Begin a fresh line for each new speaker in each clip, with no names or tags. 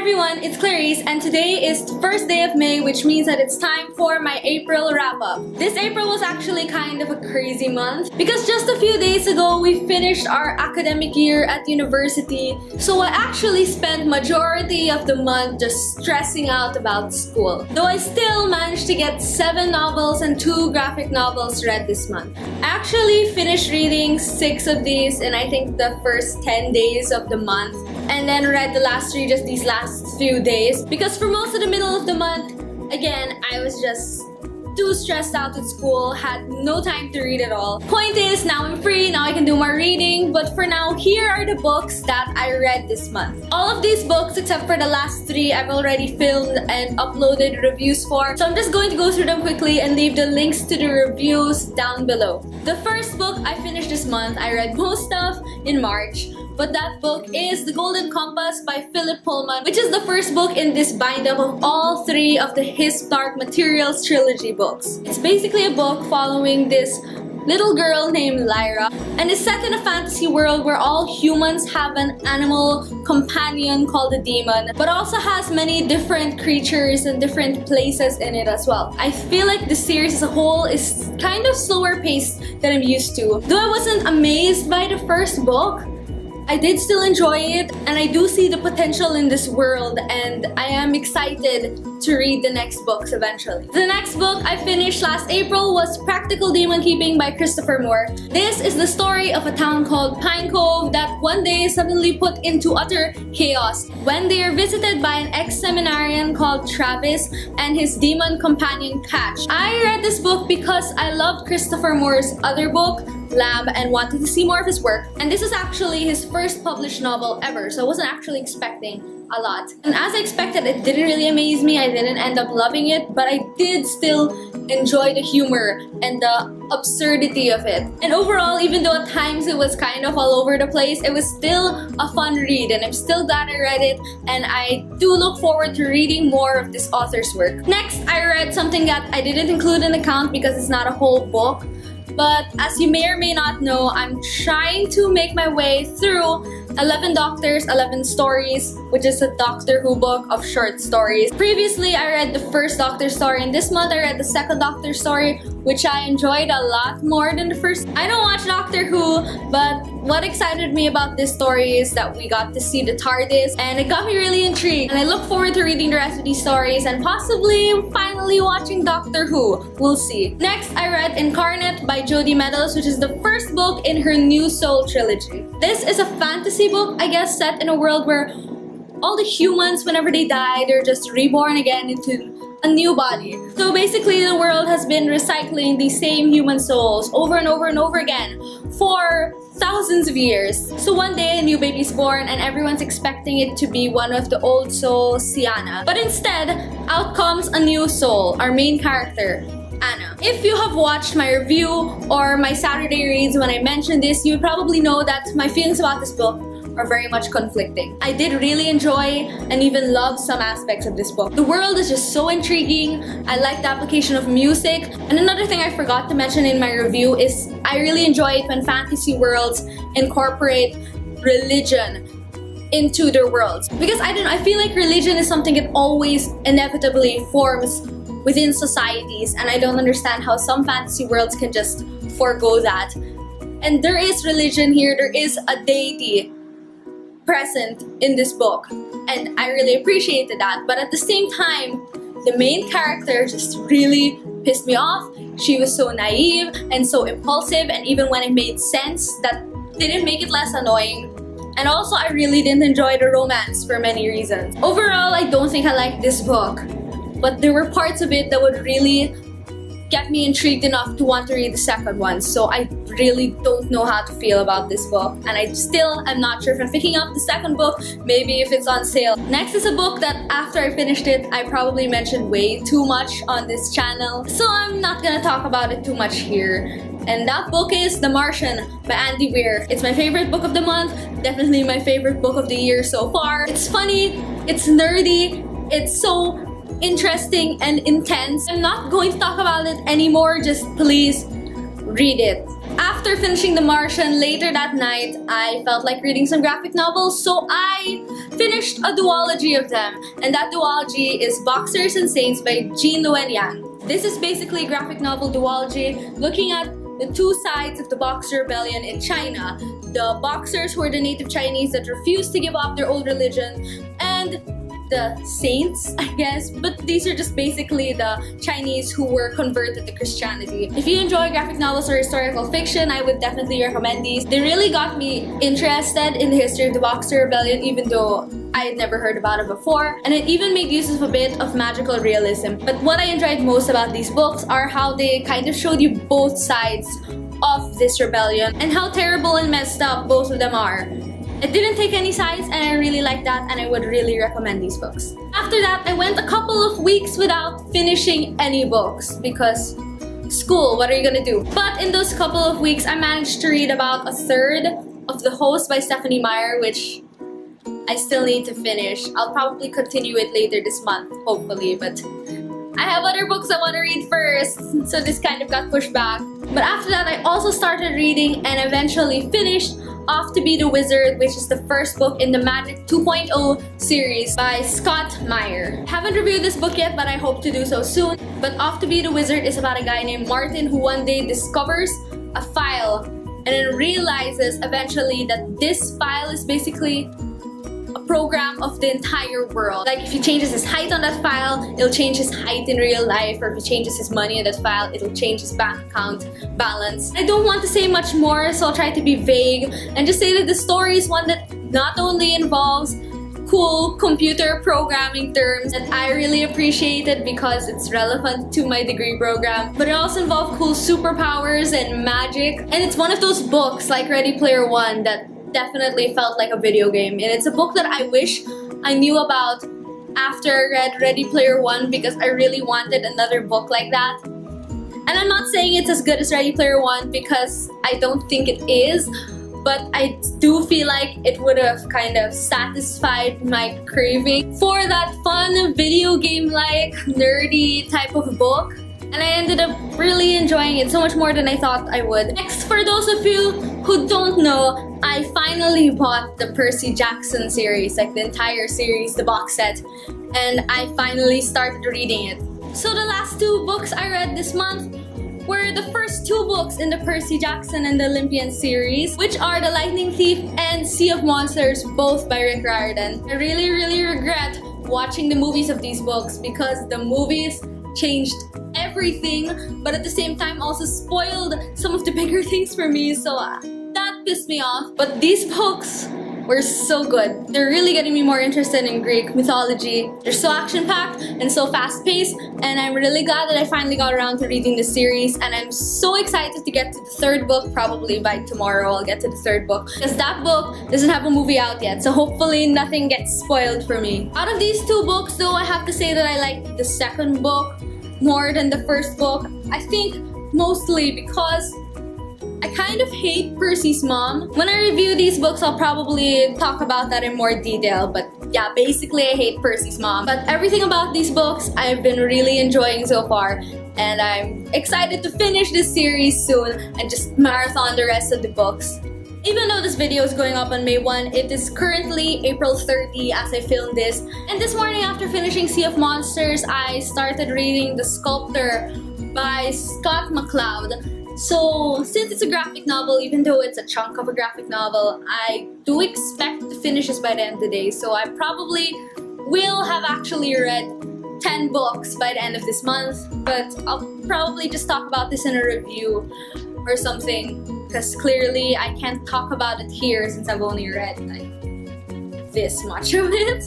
everyone, it's Clarice, and today is the first day of May, which means that it's time for my April wrap-up. This April was actually kind of a crazy month because just a few days ago we finished our academic year at university, so I actually spent majority of the month just stressing out about school. Though I still managed to get 7 novels and 2 graphic novels read this month. I actually finished reading 6 of these in I think the first 10 days of the month, and then read the last 3 just these last few days because for most of the middle of the month, again, I was just too stressed out at school, had no time to read at all. Point is, now I'm free, now I can do more reading, but for now, here are the books that I read this month. All of these books, except for the last 3, I've already filmed and uploaded reviews for, so I'm just going to go through them quickly and leave the links to the reviews down below. The first book I finished this month, I read most of in March, but that book is The Golden Compass by Philip Pullman, which is the first book in this bind-up of all 3 of the His Dark Materials trilogy books. It's basically a book following this little girl named Lyra, and is set in a fantasy world where all humans have an animal companion called a demon, but also has many different creatures and different places in it as well. I feel like the series as a whole is kind of slower paced than I'm used to. Though I wasn't amazed by the first book, I did still enjoy it, and I do see the potential in this world, and I am excited to read the next books eventually. The next book I finished last April was Practical Demon Keeping by Christopher Moore. This is the story of a town called Pine Cove that one day is suddenly put into utter chaos when they are visited by an ex-seminarian called Travis and his demon companion Catch. I read this book because I loved Christopher Moore's other book, Lab, and wanted to see more of his work, and this is actually his first published novel ever, so I wasn't actually expecting a lot. And as I expected, it didn't really amaze me. I didn't end up loving it, but I did still enjoy the humor and the absurdity of it. And overall, even though at times it was kind of all over the place, it was still a fun read, and I'm still glad I read it, and I do look forward to reading more of this author's work. Next, I read something that I didn't include in the count because it's not a whole book, but as you may or may not know, I'm trying to make my way through 11 Doctors, 11 Stories, which is a Doctor Who book of short stories. Previously, I read the first Doctor story, and this month I read the second Doctor story, which I enjoyed a lot more than the first. I don't watch Doctor Who, but what excited me about this story is that we got to see the TARDIS, and it got me really intrigued. And I look forward to reading the rest of these stories and possibly finally watching Doctor Who. We'll see. Next, I read Incarnate by Jodie Meadows, which is the first book in her New Soul trilogy. This is a fantasy book, I guess, set in a world where all the humans, whenever they die, they're just reborn again into a new body. So basically, the world has been recycling these same human souls over and over and over again for thousands of years. So one day, a new baby's born, and everyone's expecting it to be one of the old souls, Sienna. But instead, out comes a new soul, our main character, Anna. If you have watched my review or my Saturday reads when I mentioned this, you would probably know that my feelings about this book are very much conflicting. I did really enjoy and even love some aspects of this book. The world is just so intriguing. I like the application of music. And another thing I forgot to mention in my review is I really enjoy it when fantasy worlds incorporate religion into their worlds. Because I don't know, I feel like religion is something that always inevitably forms within societies, and I don't understand how some fantasy worlds can just forego that. And there is religion here, there is a deity present in this book, and I really appreciated that. But at the same time, the main character just really pissed me off. She was so naive and so impulsive, and even when it made sense, that didn't make it less annoying. And also, I really didn't enjoy the romance for many reasons. Overall, I don't think I liked this book, but there were parts of it that would really get me intrigued enough to want to read the second one. So I really don't know how to feel about this book, and I still am not sure if I'm picking up the second book, maybe if it's on sale. Next is a book that after I finished it, I probably mentioned way too much on this channel, so I'm not gonna talk about it too much here. And that book is The Martian by Andy Weir. It's my favorite book of the month, definitely my favorite book of the year so far. It's funny, it's nerdy, it's so interesting and intense. I'm not going to talk about it anymore, just please read it. After After finishing The Martian later that night, I felt like reading some graphic novels, so I finished a duology of them. And that duology is Boxers and Saints by Jean Luen Yang. This is basically a graphic novel duology looking at the two sides of the Boxer Rebellion in China. The Boxers, who are the native Chinese that refused to give up their old religion, and the Saints, I guess, but these are just basically the Chinese who were converted to Christianity. If you enjoy graphic novels or historical fiction, I would definitely recommend these. They really got me interested in the history of the Boxer Rebellion, even though I had never heard about it before, and it even made use of a bit of magical realism. But what I enjoyed most about these books are how they kind of showed you both sides of this rebellion and how terrible and messed up both of them are. It didn't take any sides, and I really like that, and I would really recommend these books. After that, I went a couple of weeks without finishing any books because school, what are you gonna do? But in those couple of weeks, I managed to read about a third of The Host by Stephanie Meyer, which I still need to finish. I'll probably continue it later this month, hopefully, but I have other books I want to read first, so this kind of got pushed back. But after that, I also started reading and eventually finished Off to Be the Wizard, which is the first book in the Magic 2.0 series by Scott Meyer. Haven't reviewed this book yet, but I hope to do so soon. But Off to Be the Wizard is about a guy named Martin who one day discovers a file and then realizes eventually that this file is basically a program of the entire world. Like if he changes his height on that file, it'll change his height in real life, or if he changes his money on that file, it'll change his bank account balance. I don't want to say much more, so I'll try to be vague and just say that the story is one that not only involves cool computer programming terms that I really appreciated because it's relevant to my degree program, but it also involves cool superpowers and magic. And it's one of those books like Ready Player One that definitely felt like a video game, and it's a book that I wish I knew about after I read Ready Player One because I really wanted another book like that. And I'm not saying it's as good as Ready Player One because I don't think it is, but I do feel like it would have kind of satisfied my craving for that fun video game-like nerdy type of book. And I ended up really enjoying it so much more than I thought I would. Next, for those of you who don't know, I finally bought the Percy Jackson series, like the entire series, the box set, and I finally started reading it. So the last two books I read this month were the first two books in the Percy Jackson and the Olympian series, which are The Lightning Thief and Sea of Monsters, both by Rick Riordan. I really regret watching the movies of these books because the movies changed everything, but at the same time also spoiled some of the bigger things for me, so that pissed me off. But these books were so good. They're really getting me more interested in Greek mythology. They're so action-packed and so fast-paced, and I'm really glad that I finally got around to reading this series, and I'm so excited to get to the third book. Probably by tomorrow I'll get to the third book, because that book doesn't have a movie out yet, so hopefully nothing gets spoiled for me. Out of these two books though, I have to say that I liked the second book more than the first book. I think mostly because I kind of hate Percy's mom. When I review these books, I'll probably talk about that in more detail, but yeah, basically I hate Percy's mom. But everything about these books I've been really enjoying so far, and I'm excited to finish this series soon and just marathon the rest of the books. Even though this video is going up on May 1, it is currently April 30 as I film this. And this morning after finishing Sea of Monsters, I started reading The Sculptor by Scott McCloud. So since it's a graphic novel, even though it's a chunk of a graphic novel, I do expect to finish this by the end of the day. So I probably will have actually read 10 books by the end of this month, but I'll probably just talk about this in a review or something, because clearly I can't talk about it here since I've only read like this much of it.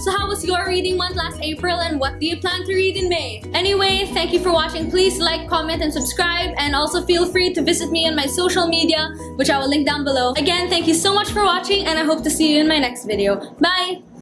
So how was your reading month last April, and what do you plan to read in May? Anyway, thank you for watching. Please like, comment, and subscribe, and also feel free to visit me on my social media, which I will link down below. Again, thank you so much for watching, and I hope to see you in my next video. Bye!